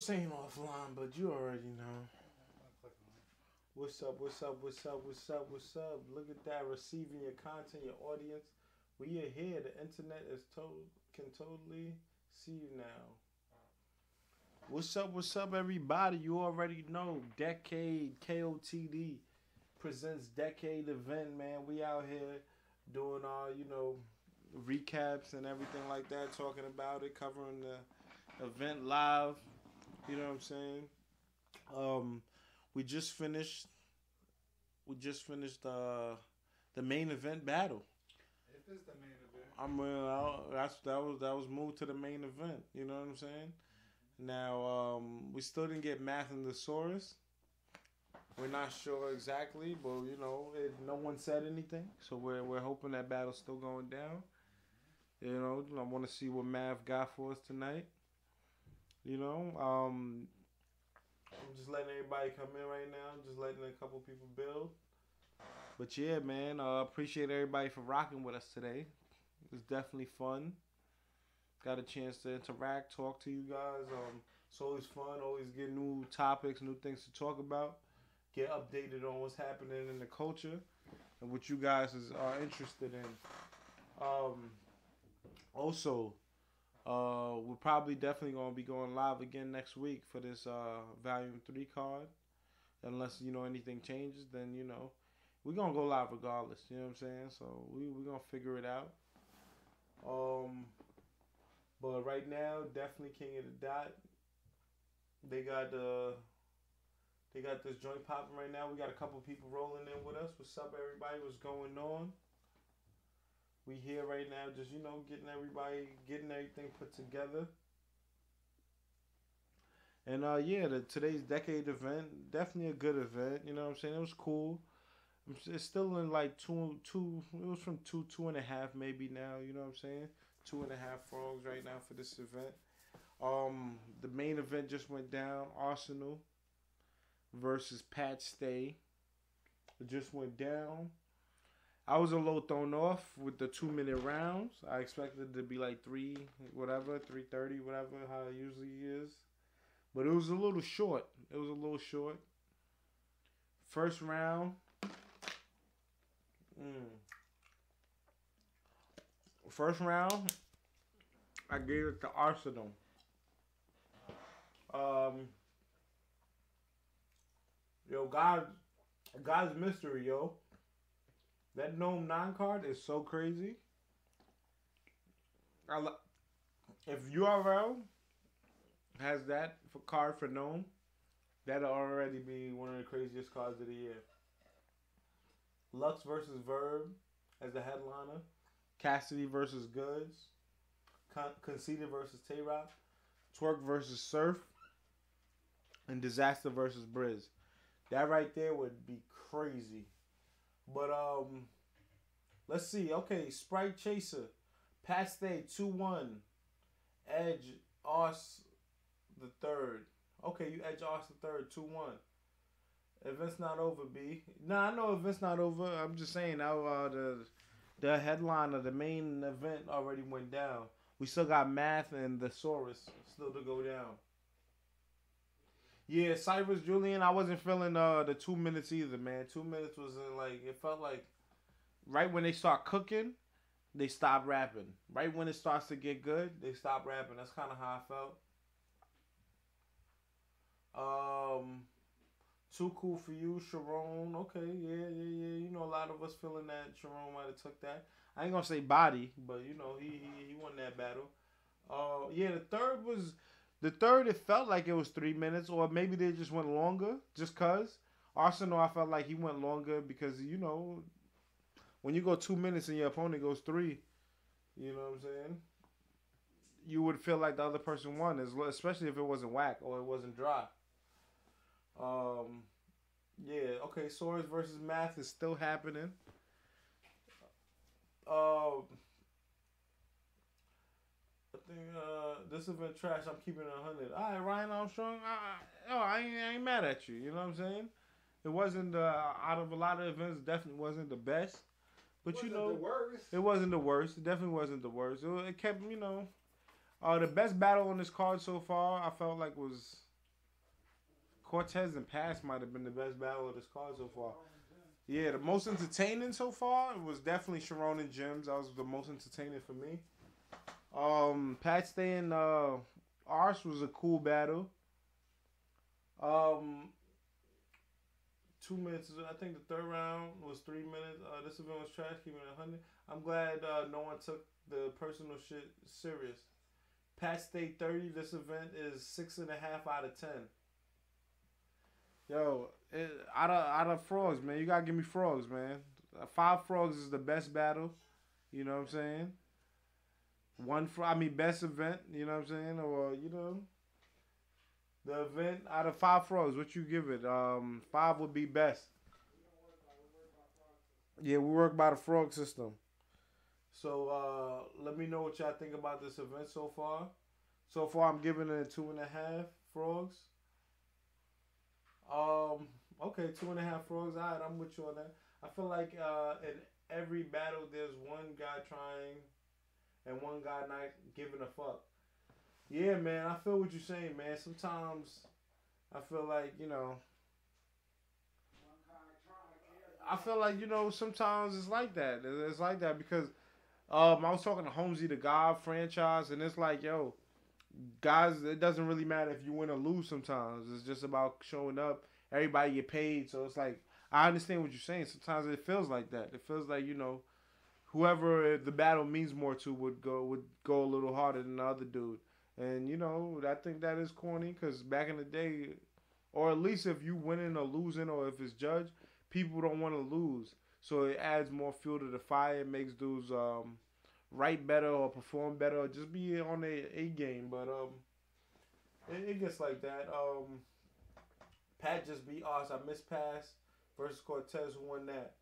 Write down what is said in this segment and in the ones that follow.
saying offline, but you already know. What's up, what's up, what's up, what's up, what's up? Look at that, receiving your content, your audience. We are here. The internet can totally see you now. What's up, everybody? You already know. Decade KOTD presents Decade event, man. We out here doing our, recaps and everything like that, talking about it, covering the event live. You know what I'm saying? We just finished. The main event battle. If it's the main event. That was moved to the main event. You know what I'm saying? Now we still didn't get Math and the Saurus. We're not sure exactly, but no one said anything, so we're hoping that battle's still going down. I want to see what Math got for us tonight. I'm just letting everybody come in right now. Just letting a couple people build. But yeah, man, appreciate everybody for rocking with us today. It was definitely fun. Got a chance to interact, talk to you guys. It's always fun. Always get new topics, new things to talk about. Get updated on what's happening in the culture and what you guys are interested in. Also, we're probably definitely going to be going live again next week for this Volume 3 card. Unless, anything changes, then, we're going to go live regardless. You know what I'm saying? So we're going to figure it out. But right now, definitely King of the Dot. They got this joint popping right now. We got a couple people rolling in with us. What's up, everybody? What's going on? We here right now, just getting everything put together. And today's Decade event, definitely a good event. You know what I'm saying? It was cool. It's still in like two. It was from 2.5 maybe now. You know what I'm saying? 2.5 frogs right now for this event. The main event just went down. Arsonal versus Pat Stay. It just went down. I was a little thrown off with the 2-minute rounds. I expected it to be like 3:30, whatever, how it usually is. But it was a little short. First round. First round, I gave it to Arsonal. God's mystery, yo. That Gnome 9 card is so crazy. If URL has that card for Gnome, that'll already be one of the craziest cards of the year. Lux versus Verb as the headliner. Cassidy versus Goods. Conceited versus Tay-Rock. Twerk versus Surf. And Disaster versus Briz. That right there would be crazy. But let's see. Okay, Sprite Chaser, Pat Stay 2-1, Edge Ars the third. Okay, you Edge Ars the third 2-1. Event's not over, B. Nah, I know event's not over. I'm just saying now the headline of the main event already went down. We still got Math and the Saurus still to go down. Yeah, Cyrus Julian, I wasn't feeling the 2 minutes either, man. 2 minutes was it felt like right when they start cooking, they stop rapping. Right when it starts to get good, they stop rapping. That's kind of how I felt. Too Cool For You, Sharon. Okay, yeah. A lot of us feeling that Sharon might have took that. I ain't gonna say body, but he won that battle. The third, it felt like it was 3 minutes, or maybe they just went longer, just cause. Arsonal, I felt like he went longer because, when you go 2 minutes and your opponent goes 3, you know what I'm saying? You would feel like the other person won, especially if it wasn't whack or it wasn't dry. Okay, Swords versus Math is still happening. I think this event trash. I'm keeping it 100. All right, Ryan Armstrong. I ain't mad at you. You know what I'm saying? It wasn't out of a lot of events. Definitely wasn't the best. But it wasn't the worst. It definitely wasn't the worst. It kept the best battle on this card so far. I felt like was Cortez and Pass might have been the best battle of this card so far. Yeah, the most entertaining so far was definitely Sharon and Jims. That was the most entertaining for me. Pat Stay and Ars was a cool battle. 2 minutes. I think the third round was 3 minutes. This event was trash, keeping it 100. I'm glad no one took the personal shit serious. Pat Stay 30. This event is 6.5 out of 10. Yo, out of frogs, man. You gotta give me frogs, man. 5 frogs is the best battle. You know what I'm saying? Best event. You know what I'm saying? Or the event out of 5 frogs, what you give it? 5 would be best. Yeah, we work by the frog system. So let me know what y'all think about this event so far. So far, I'm giving it 2.5 frogs. Okay, 2.5 frogs. Alright, I'm with you on that. I feel like in every battle, there's one guy trying and one guy not giving a fuck. Yeah, man, I feel what you're saying, man. Sometimes I feel like, sometimes it's like that. It's like that because I was talking to Holmesy, the God franchise, and it's like, yo, guys, it doesn't really matter if you win or lose sometimes. It's just about showing up. Everybody get paid. So it's like, I understand what you're saying. Sometimes it feels like that. It feels like, whoever the battle means more to would go a little harder than the other dude. And, I think that is corny because back in the day, or at least if you winning or losing or if it's judged, people don't want to lose. So it adds more fuel to the fire. It makes dudes write better or perform better or just be on a game. But it gets like that. Pat just beat us. I missed Pass versus Cortez. Who won that?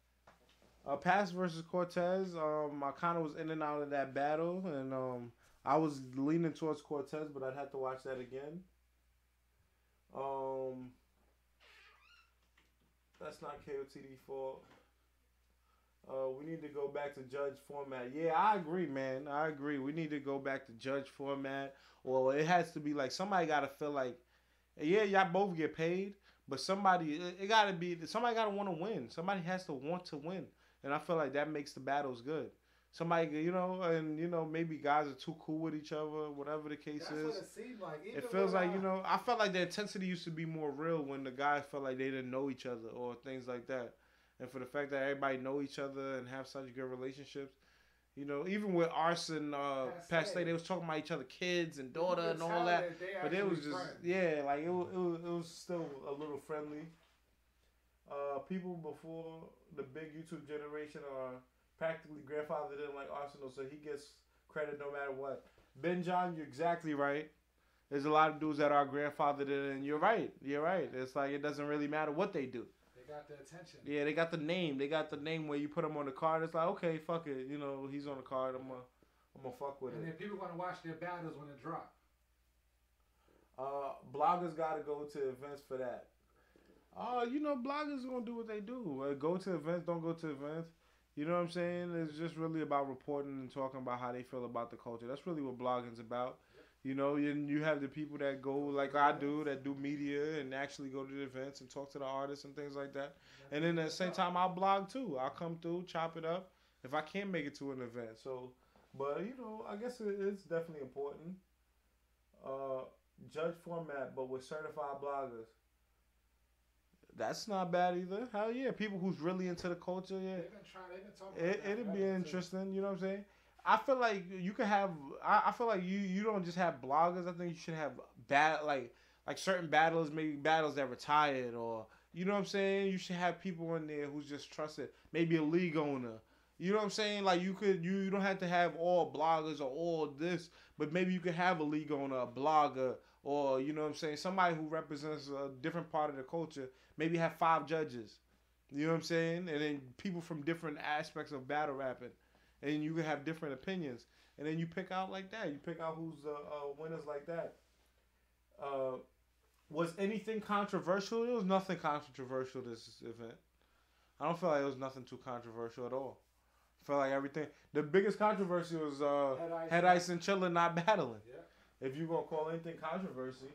Pass versus Cortez. I kind of was in and out of that battle, and I was leaning towards Cortez, but I'd have to watch that again. That's not KOTD fault. We need to go back to judge format. Yeah, I agree, man. I agree. We need to go back to judge format. Or it has to be like somebody got to feel like, yeah, y'all both get paid, but somebody got to want to win. Somebody has to want to win. And I feel like that makes the battles good. Somebody, maybe guys are too cool with each other, whatever the case is. That's what it seemed like. It feels like, I felt like the intensity used to be more real when the guys felt like they didn't know each other or things like that. And for the fact that everybody know each other and have such good relationships, even with Arsonal, Pat Stay, they was talking about each other, kids and daughter and all that. But it was just, it was still a little friendly. People before the big YouTube generation are practically grandfathered in like Arsonal, so he gets credit no matter what. Ben John, you're exactly right. There's a lot of dudes that are grandfathered in, and you're right. It's like it doesn't really matter what they do. They got the attention. Yeah, they got the name. They got the name where you put them on the card. It's like, okay, fuck it. He's on the card. I'm gonna fuck with it. And then people want to watch their battles when it drop. Bloggers got to go to events for that. Bloggers gonna do what they do. Go to events, don't go to events. You know what I'm saying? It's just really about reporting and talking about how they feel about the culture. That's really what blogging's about. And you have the people that go like I do, that do media and actually go to the events and talk to the artists and things like that. And then at the same time, I'll blog too. I'll come through, chop it up if I can't make it to an event. So, but I guess it's definitely important. Judge format, but with certified bloggers. That's not bad either. Hell yeah. People who's really into the culture, yeah. They've been talking about that. It'd be interesting, you know what I'm saying? I feel like you could have, I feel like you don't just have bloggers. I think you should have like certain battlers, maybe battles that retired or, you know what I'm saying? You should have people in there who's just trusted. Maybe a league owner. You know what I'm saying? Like you don't have to have all bloggers or all this, but maybe you could have a league owner, a blogger, or, you know what I'm saying? Somebody who represents a different part of the culture. Maybe have 5 judges. You know what I'm saying? And then people from different aspects of battle rapping. And you can have different opinions. And then you pick out like that. You pick out who's winners like that. Was anything controversial? There was nothing controversial this event. I don't feel like it was nothing too controversial at all. I feel like everything. The biggest controversy was Head Ice and Chilla not battling. Yeah. If you're going to call anything controversy.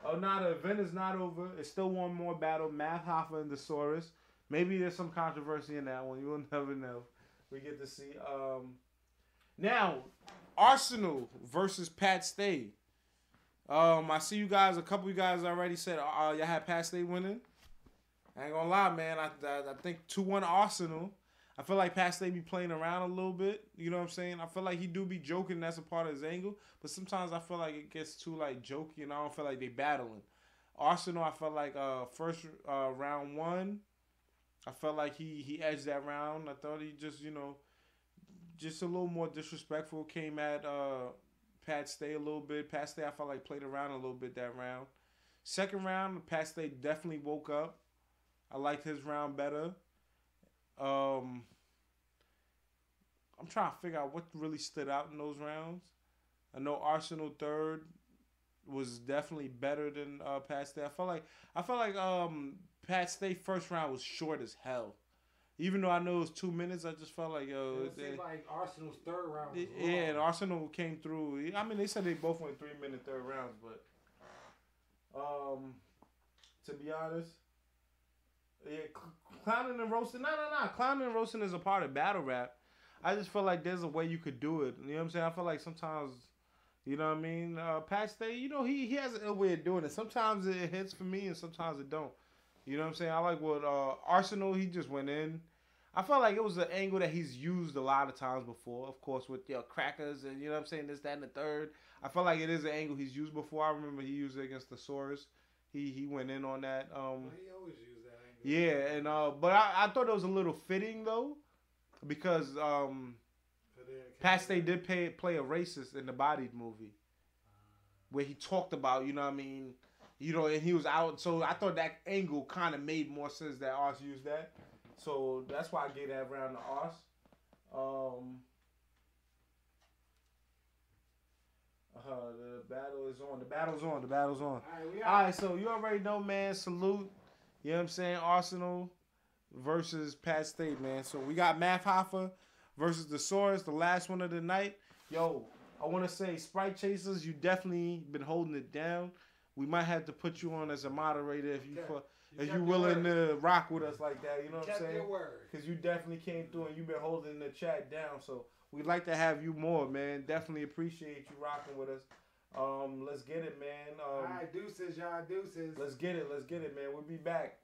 Oh, no, the event is not over. It's still one more battle. Math Hoffa and the Saurus. Maybe there's some controversy in that one. You will never know. We get to see. Now, Arsonal versus Pat Stay. I see you guys. A couple of you guys already said y'all had Pat Stay winning. I ain't gonna lie, man. I think 2-1 Arsonal. I feel like Pat Stay be playing around a little bit. You know what I'm saying? I feel like he do be joking. That's a part of his angle. But sometimes I feel like it gets too like jokey, and I don't feel like they battling. Arsonal, I felt like first round 1. I felt like he edged that round. I thought he just just a little more disrespectful. Came at Pat Stay a little bit. Pat Stay, I felt like played around a little bit that round. Second round, Pat Stay definitely woke up. I liked his round better. I'm trying to figure out what really stood out in those rounds. I know Arsonal third was definitely better than Pat Stay. I felt like Pat Stay first round was short as hell. Even though I know it was 2 minutes, I just felt like it seemed like Arsenal's third round was yeah, and Arsonal came through. I mean, they said they both went 3-minute third rounds, but to be honest, yeah, clowning and roasting. No. Clowning and roasting is a part of battle rap. I just feel like there's a way you could do it. You know what I'm saying? I feel like sometimes, you know what I mean? Pat Stay, he has an ill way of doing it. Sometimes it hits for me and sometimes it don't. You know what I'm saying? I like what Arsonal, he just went in. I felt like it was an angle that he's used a lot of times before. Of course, with crackers and, you know what I'm saying, this, that, and the third. I felt like it is an angle he's used before. I remember he used it against the Saurus. He went in on that. Well, he always used that angle. Yeah, and but I thought it was a little fitting, though, because Pat Stay did play a racist in the Bodied movie where he talked about, you know what I mean, and he was out. So I thought that angle kind of made more sense that Ars used that. So that's why I gave that round to Ars. The battle is on. The battle's on. All right, so you already know, man. Salute. You know what I'm saying? Arsonal versus Pat Stay, man. So we got Math Hoffa versus the Saurus, the last one of the night. Yo, I want to say, Sprite Chasers, you definitely been holding it down. We might have to put you on as a moderator if you willing to rock with us like that. You know what I'm saying? Because you definitely came through and you've been holding the chat down. So we'd like to have you more, man. Definitely appreciate you rocking with us. Let's get it, man. All right, deuces, y'all, deuces. Let's get it, man. We'll be back.